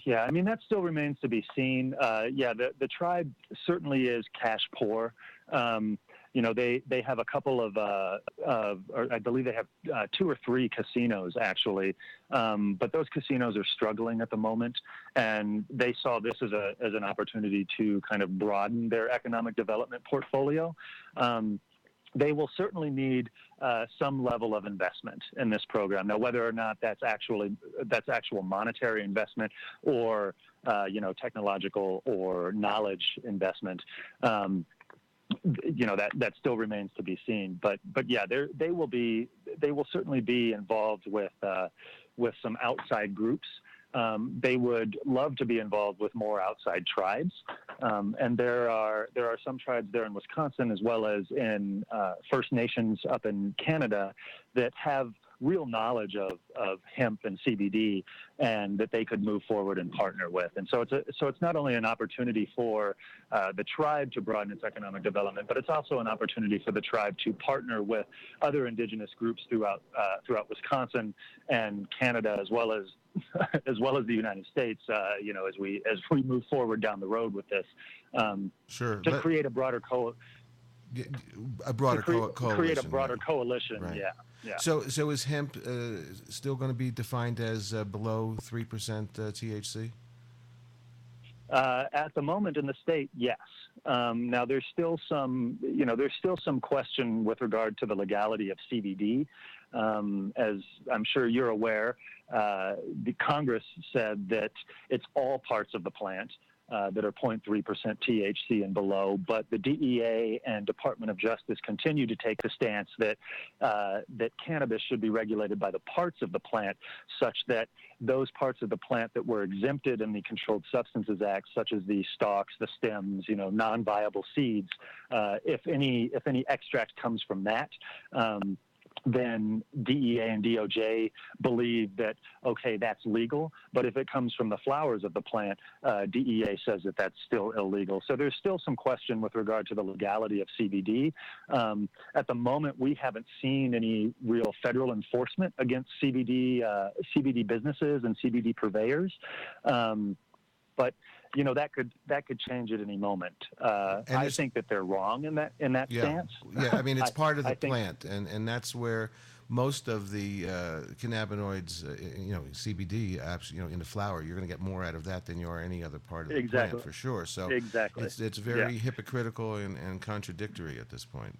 Yeah, I mean, that still remains to be seen. The tribe certainly is cash poor. They have a couple of, or I believe they have 2 or 3 casinos actually, but those casinos are struggling at the moment, and they saw this as an opportunity to kind of broaden their economic development portfolio. They will certainly need some level of investment in this program. Now, whether or not that's actual monetary investment or technological or knowledge investment, that still remains to be seen. But yeah, they will certainly be involved with some outside groups. They would love to be involved with more outside tribes, and there are some tribes there in Wisconsin as well as in First Nations up in Canada that have real knowledge of hemp and CBD, and that they could move forward and partner with. And so it's not only an opportunity for the tribe to broaden its economic development, but it's also an opportunity for the tribe to partner with other indigenous groups throughout Wisconsin and Canada, as well as the United States. As we move forward down the road with this, to create a broader coalition. Create a broader coalition. Right. Yeah. So is hemp still going to be defined as below 3% THC? At the moment in the state, yes. Now there's still some question with regard to the legality of CBD. As I'm sure you're aware, the Congress said that it's all parts of the plant that are 0.3% THC and below, but the DEA and Department of Justice continue to take the stance that cannabis should be regulated by the parts of the plant, such that those parts of the plant that were exempted in the Controlled Substances Act, such as the stalks, the stems, non-viable seeds, if any extract comes from that, then DEA and DOJ believe that, okay, that's legal. But if it comes from the flowers of the plant, DEA says that that's still illegal. So there's still some question with regard to the legality of CBD. At the moment, we haven't seen any real federal enforcement against CBD businesses and CBD purveyors. But that could change at any moment. I think that they're wrong in that stance. Yeah, I mean, it's part of the plant, and that's where most of the cannabinoids, CBD, in the flower, you're going to get more out of that than you are any other part of the plant, for sure. So it's very hypocritical and contradictory at this point.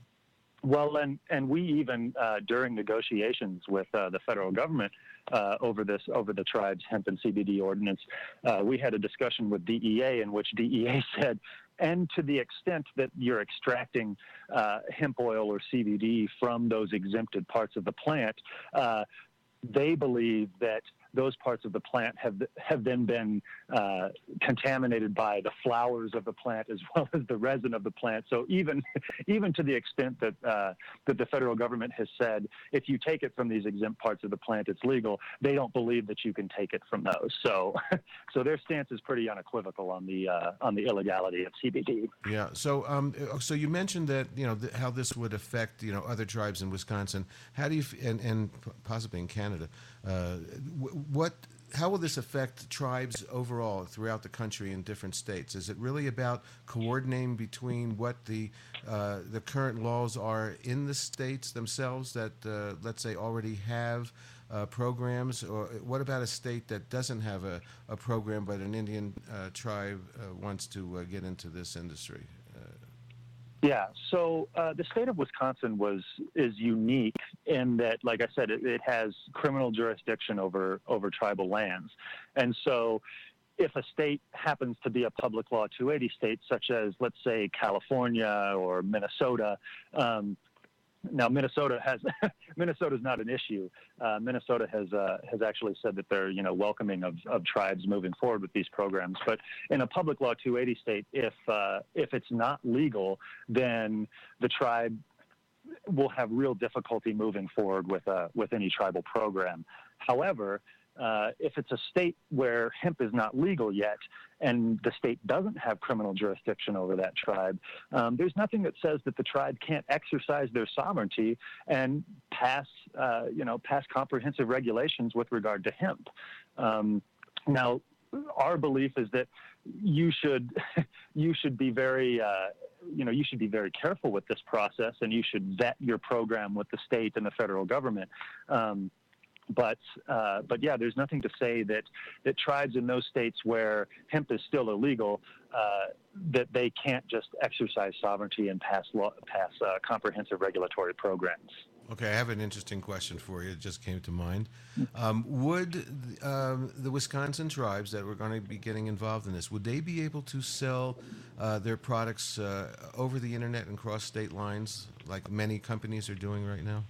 Well, and we even during negotiations with the federal government over the tribe's hemp and CBD ordinance, we had a discussion with DEA in which DEA said, and to the extent that you're extracting hemp oil or CBD from those exempted parts of the plant, they believe that those parts of the plant have then been contaminated by the flowers of the plant as well as the resin of the plant. So even to the extent that the federal government has said, if you take it from these exempt parts of the plant, it's legal, they don't believe that you can take it from those. So their stance is pretty unequivocal on the illegality of CBD. Yeah. So you mentioned that how this would affect other tribes in Wisconsin. How do you and possibly in Canada? How will this affect tribes overall throughout the country in different states? Is it really about coordinating between what the current laws are in the states themselves that, let's say, already have programs? Or what about a state that doesn't have a program but an Indian tribe wants to get into this industry? Yeah, so the state of Wisconsin is unique in that, like I said, it has criminal jurisdiction over tribal lands. And so if a state happens to be a public law 280 state, such as, let's say, California or Minnesota, now Minnesota's not an issue. Minnesota has actually said that they're welcoming of tribes moving forward with these programs. But in a public law 280 state, if it's not legal, then the tribe will have real difficulty moving forward with any tribal program. However, if it's a state where hemp is not legal yet and the state doesn't have criminal jurisdiction over that tribe, there's nothing that says that the tribe can't exercise their sovereignty and pass comprehensive regulations with regard to hemp. Now, our belief is that you should be very careful with this process, and you should vet your program with the state and the federal government. But yeah, there's nothing to say that tribes in those states where hemp is still illegal, that they can't just exercise sovereignty and pass comprehensive regulatory programs. Okay, I have an interesting question for you. It just came to mind. Would the Wisconsin tribes that were going to be getting involved in this, would they be able to sell their products over the internet and cross state lines like many companies are doing right now?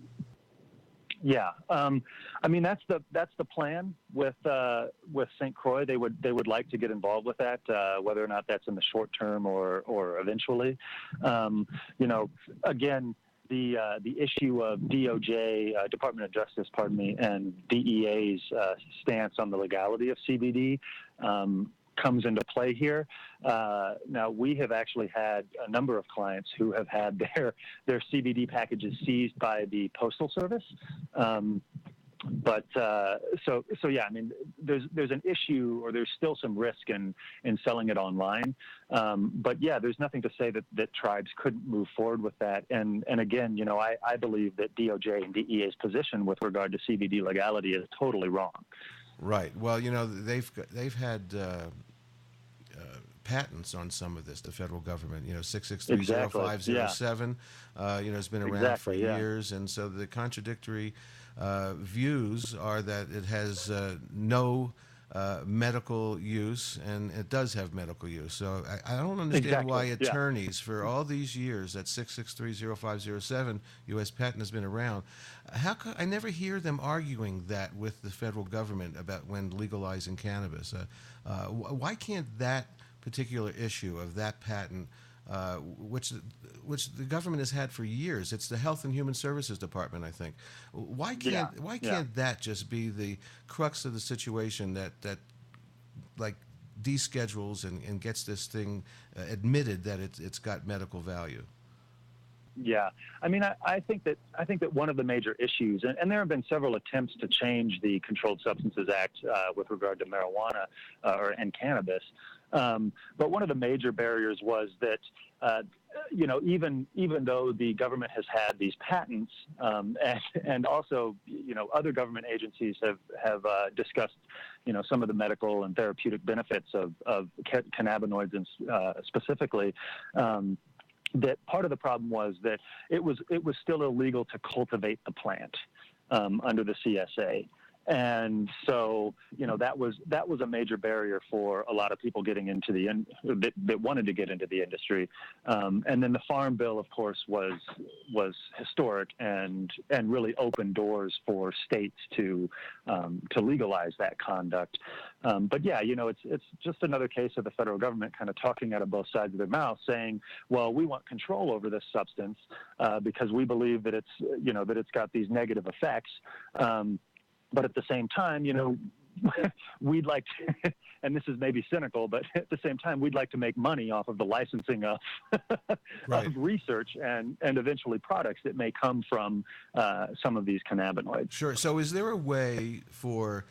Yeah, I mean that's the plan with St. Croix. They would like to get involved with that, whether or not that's in the short term or eventually. Again, the issue of DOJ, Department of Justice, and DEA's stance on the legality of CBD comes into play here. Now, we have actually had a number of clients who have had their CBD packages seized by the Postal Service. But yeah, I mean, there's an issue, or there's still some risk in selling it online. But yeah, there's nothing to say that tribes couldn't move forward with that. And again, I believe that DOJ and DEA's position with regard to CBD legality is totally wrong. Right. Well, they've had patents on some of this, the federal government, 6630507, has been around for years. And so the contradictory views are that it has no medical use, and it does have medical use. So I don't understand why attorneys for all these years, that 6630507 U.S. patent has been around, I never hear them arguing that with the federal government about when legalizing cannabis. Why can't that particular issue of that patent which the government has had for years. It's the Health and Human Services Department, I think. Why can't that just be the crux of the situation that like deschedules and gets this thing admitted that it's got medical value? Yeah, I mean, I think that one of the major issues, and there have been several attempts to change the Controlled Substances Act with regard to marijuana and cannabis, but one of the major barriers was that even though the government has had these patents, and also other government agencies have discussed some of the medical and therapeutic benefits of cannabinoids and specifically. That part of the problem was that it was still illegal to cultivate the plant under the CSA. And so, that was a major barrier for a lot of people getting into that wanted to get into the industry. And then the Farm Bill, of course, was historic and really opened doors for states to legalize that conduct. But yeah, it's just another case of the federal government kind of talking out of both sides of their mouth, saying, well, we want control over this substance because we believe that it's got these negative effects. But at the same time, we'd like to, and this is maybe cynical, but at the same time, we'd like to make money off of the licensing of, right. of research and eventually products that may come from some of these cannabinoids. Sure. So is there a way for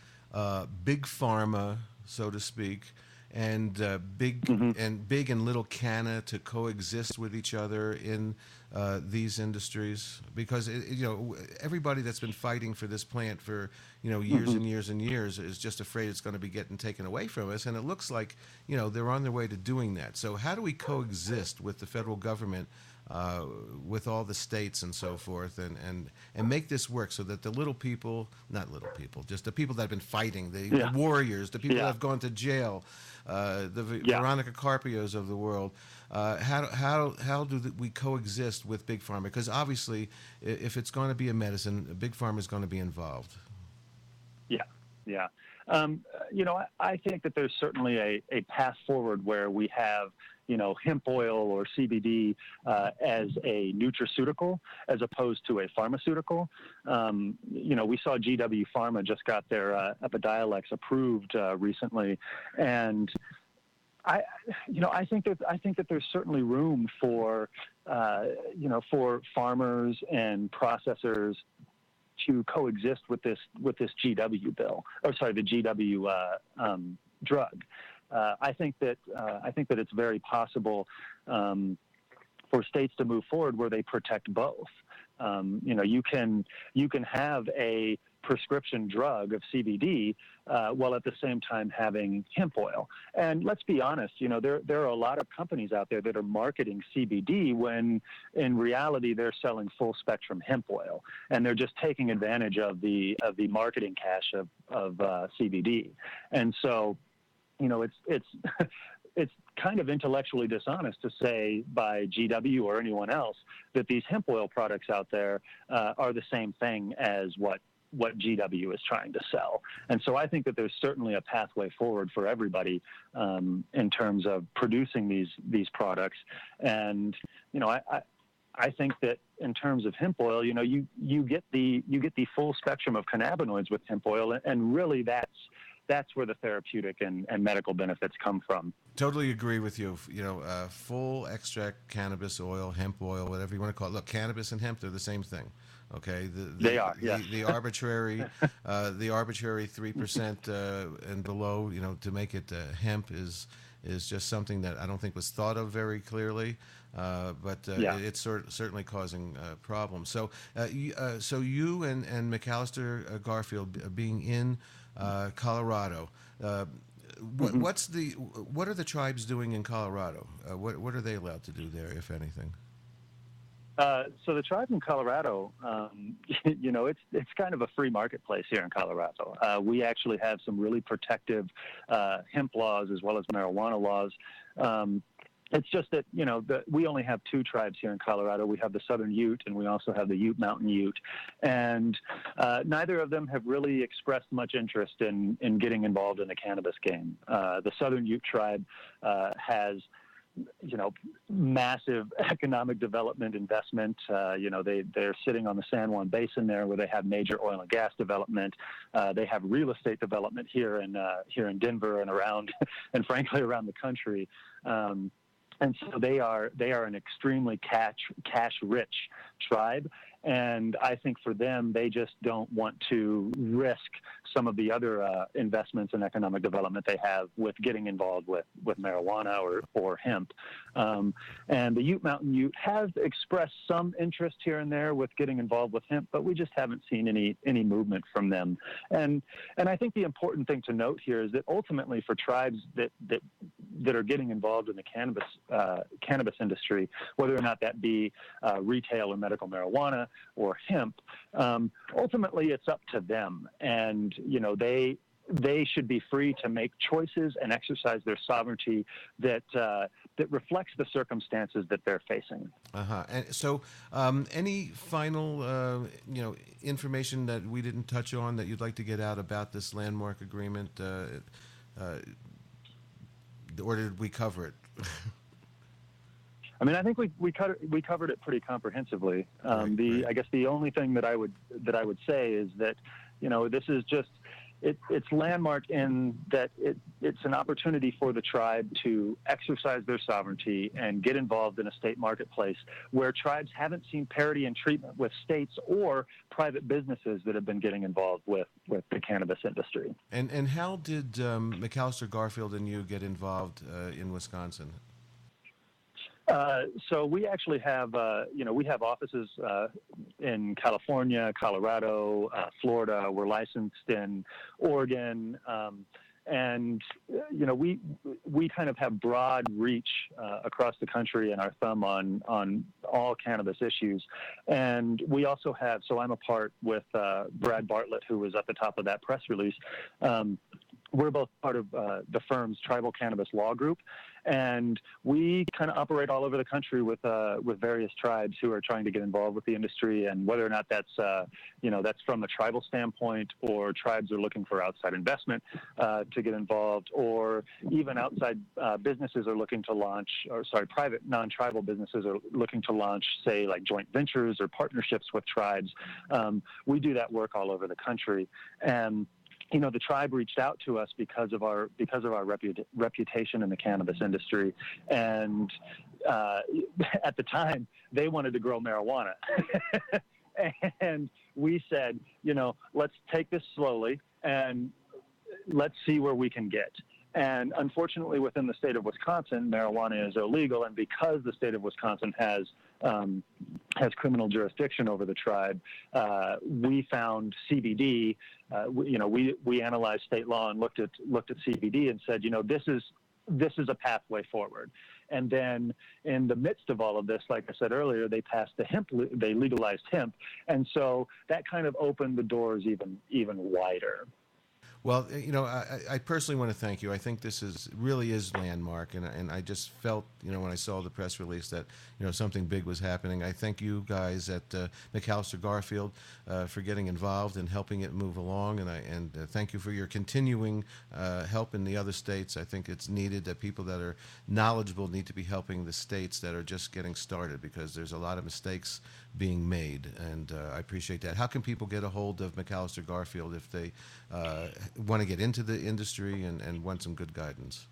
big pharma, so to speak, and big and little canna to coexist with each other in these industries? Because everybody that's been fighting for this plant for years and years and years is just afraid it's going to be getting taken away from us, and it looks like they're on their way to doing that. So how do we coexist with the federal government, with all the states and so forth, and make this work so that the just the people that have been fighting, the warriors, the people that have gone to jail, the Veronica Carpios of the world, how do we coexist with Big Pharma? Because obviously, if it's going to be a medicine, Big Pharma is going to be involved. Yeah. I think that there's certainly a path forward where we have hemp oil or CBD as a nutraceutical as opposed to a pharmaceutical. We saw GW Pharma just got their Epidiolex approved recently, and I think that there's certainly room for farmers and processors to coexist with this GW bill, the GW drug. I think that it's very possible for states to move forward where they protect both. You can have a prescription drug of CBD while at the same time having hemp oil. And let's be honest, there are a lot of companies out there that are marketing CBD when in reality they're selling full spectrum hemp oil, and they're just taking advantage of the marketing cash of CBD. And so, it's kind of intellectually dishonest to say by GW or anyone else that these hemp oil products out there are the same thing as what GW is trying to sell. And so I think that there's certainly a pathway forward for everybody in terms of producing these products. And I think that in terms of hemp oil, you get the full spectrum of cannabinoids with hemp oil, and really that's where the therapeutic and medical benefits come from. Totally agree with you. Full extract cannabis oil, hemp oil, whatever you want to call it. Look, cannabis and hemp, they're the same thing. Okay, they are. Yeah. The arbitrary 3% and below, to make it hemp is just something that I don't think was thought of very clearly. But it's certainly causing problems. So, you and McAllister Garfield being in Colorado, what are the tribes doing in Colorado? What are they allowed to do there, if anything? So the tribes in Colorado, it's kind of a free marketplace here in Colorado. We actually have some really protective hemp laws as well as marijuana laws. It's just that, we only have two tribes here in Colorado. We have the Southern Ute, and we also have the Ute Mountain Ute. And neither of them have really expressed much interest in getting involved in the cannabis game. The Southern Ute tribe has massive economic development investment. They're sitting on the San Juan Basin there, where they have major oil and gas development. They have real estate development here in Denver and around, and frankly around the country. And so they are an extremely cash rich tribe. And I think for them, they just don't want to risk some of the other investments in economic development they have with getting involved with marijuana or hemp. And the Ute Mountain Ute has expressed some interest here and there with getting involved with hemp, but we just haven't seen any movement from them. And I think the important thing to note here is that ultimately for tribes that are getting involved in the cannabis industry, whether or not that be retail or medical marijuana or hemp, ultimately it's up to them. And they should be free to make choices and exercise their sovereignty that reflects the circumstances that they're facing. And so, any final information that we didn't touch on that you'd like to get out about this landmark agreement, or did we cover it? I mean, I think we covered it pretty comprehensively. I guess the only thing that I would say is that, this is just it's landmark in that it's an opportunity for the tribe to exercise their sovereignty and get involved in a state marketplace where tribes haven't seen parity in treatment with states or private businesses that have been getting involved with the cannabis industry. And how did McAllister, Garfield, and you get involved in Wisconsin? So we actually have, we have offices in California, Colorado, Florida. We're licensed in Oregon, and we kind of have broad reach across the country and our thumb on all cannabis issues. And we also have, so I'm a part with Brad Bartlett, who was at the top of that press release. We're both part of the firm's Tribal Cannabis Law Group, and we kind of operate all over the country with various tribes who are trying to get involved with the industry, and whether or not that's that's from a tribal standpoint, or tribes are looking for outside investment to get involved, or even outside businesses are looking to launch, private non-tribal businesses are looking to launch, say, like joint ventures or partnerships with tribes. We do that work all over the country, and the tribe reached out to us because of our reputation in the cannabis industry, and at the time they wanted to grow marijuana, and we said, let's take this slowly and let's see where we can get. And unfortunately, within the state of Wisconsin, marijuana is illegal, and because the state of Wisconsin has criminal jurisdiction over the tribe, we found CBD. We analyzed state law and looked at CBD and said, this is a pathway forward. And then, in the midst of all of this, like I said earlier, they passed they legalized hemp, and so that kind of opened the doors even wider. Well, I personally want to thank you. I think this really is landmark, and I just felt, when I saw the press release that, something big was happening. I thank you guys at McAllister Garfield for getting involved and helping it move along, and thank you for your continuing help in the other states. I think it's needed that people that are knowledgeable need to be helping the states that are just getting started, because there's a lot of mistakes being made, and I appreciate that. How can people get a hold of McAllister Garfield if they want to get into the industry and want some good guidance?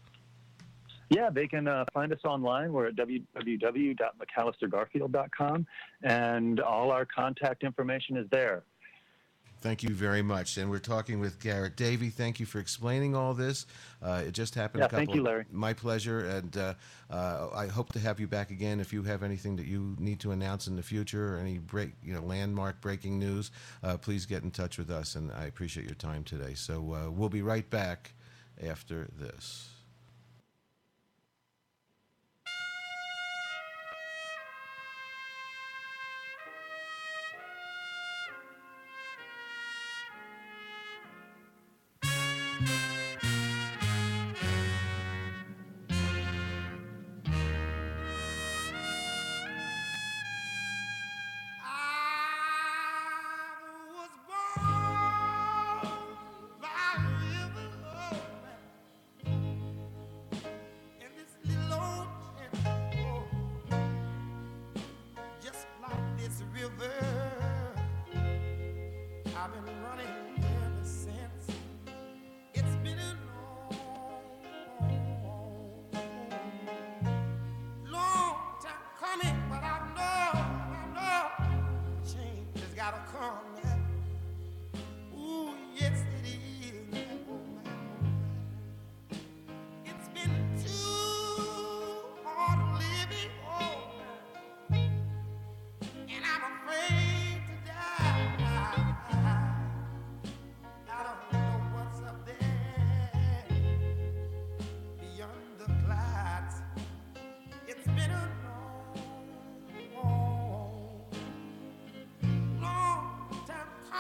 Yeah, they can find us online. We're at www.mcallistergarfield.com, and all our contact information is there. Thank you very much. And we're talking with Garrett Davey. Thank you for explaining all this. It just happened. Thank you, Larry. My pleasure. And I hope to have you back again if you have anything that you need to announce in the future, or any landmark breaking news. Please get in touch with us. And I appreciate your time today. So we'll be right back after this.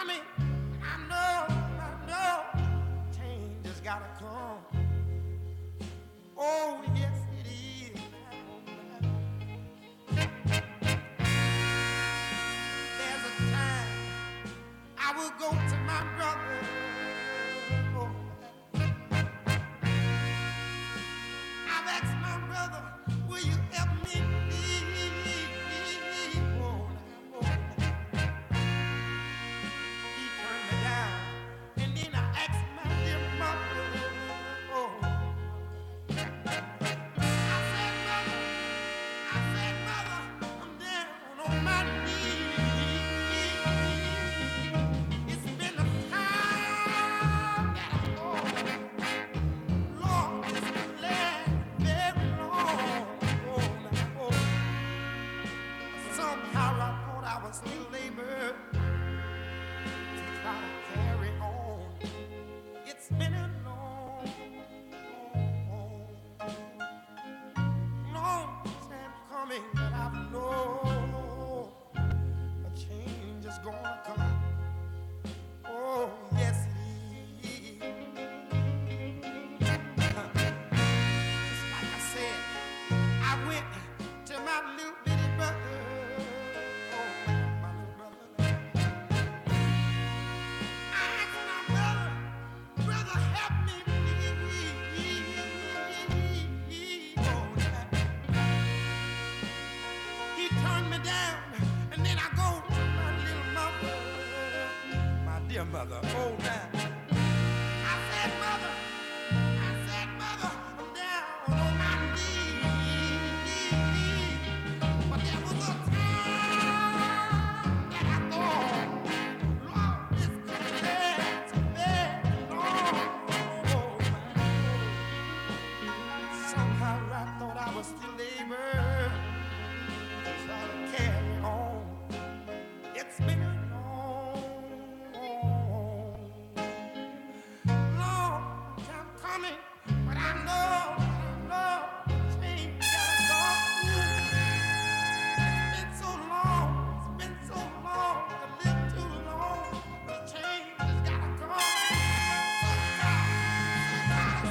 coming. I know, change has gotta come. Oh, yes, it is. There's a time I will go to my brother. Oh, I've asked my brother, will you help me? Oh, he turned me down, and then I asked my dear mother. Oh, I said, mother, I'm down on my knees. It's been a time that I thought, Lord, this will last very long. Oh, somehow I thought I was still able to try to carry on. It's been a long time coming, but I know a change is gonna come. Oh, yes, it is. Just like I said, I went to my little bitty brother. Oh, my little brother. I asked my brother, help me, please. Oh, he turned me down, and then I go to my little mother, my dear mother. Oh, now. I said, mother, I'm down on my knees. But there was a time that I thought, Lord, this could last very long. Somehow I thought I was still able to try to carry on. It's been a long time coming, but I know, change gotta come. It's been so long to live too long. The change has gotta come. So tired of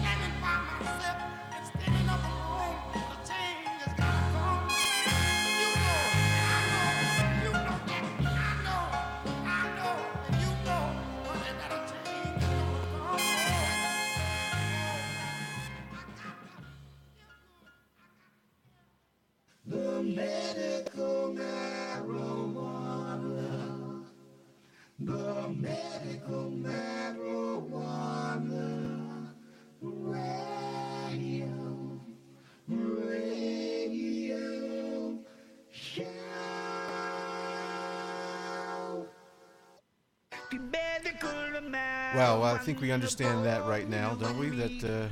standing by myself and standing up alone. The change has gotta come. You know, and I know, you know that, I know, and you know, honey, that a change is gonna come. The medical marijuana. The medical marijuana. Radio show. The medical marijuana. Well, I think we understand that right now, don't we? That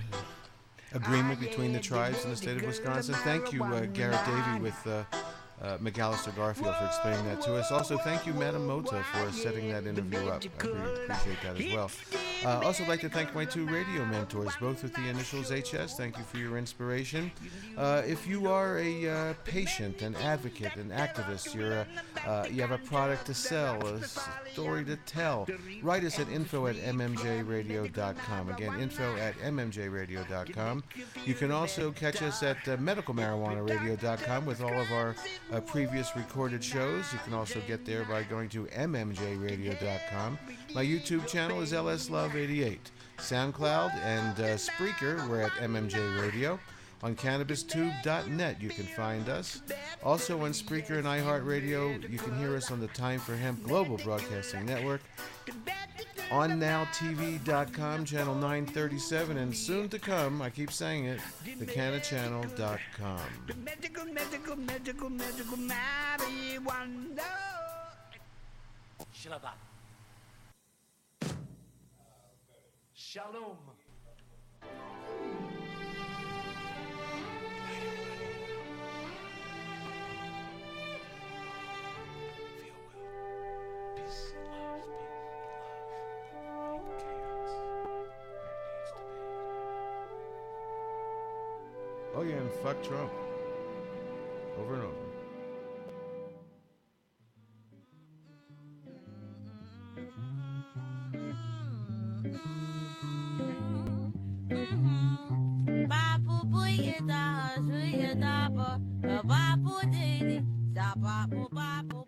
agreement between the tribes in the state of Wisconsin. Thank you, Garrett Davey with McAllister Garfield for explaining that to us. Also, thank you, Madam Mota, for setting that interview up. I really appreciate that as well. Also like to thank my two radio mentors, both with the initials HS. Thank you for your inspiration. If you are a patient, an advocate, an activist, you have a product to sell, a story to tell, write us at info@mmjradio.com. Again, info@mmjradio.com. You can also catch us at medicalmarijuanaradio.com with all of our previous recorded shows. You can also get there by going to mmjradio.com. My YouTube channel is LSLove88. SoundCloud and Spreaker, we're at MMJ Radio. On CannabisTube.net, you can find us. Also on Spreaker and iHeartRadio, you can hear us on the Time for Hemp Global Broadcasting Network. On NowTV.com, channel 937, and soon to come, I keep saying it, thecannachannel.com. Medical marijuana. Shalom. Oh yeah, and fuck Trump. Over and over. sweet, sweet,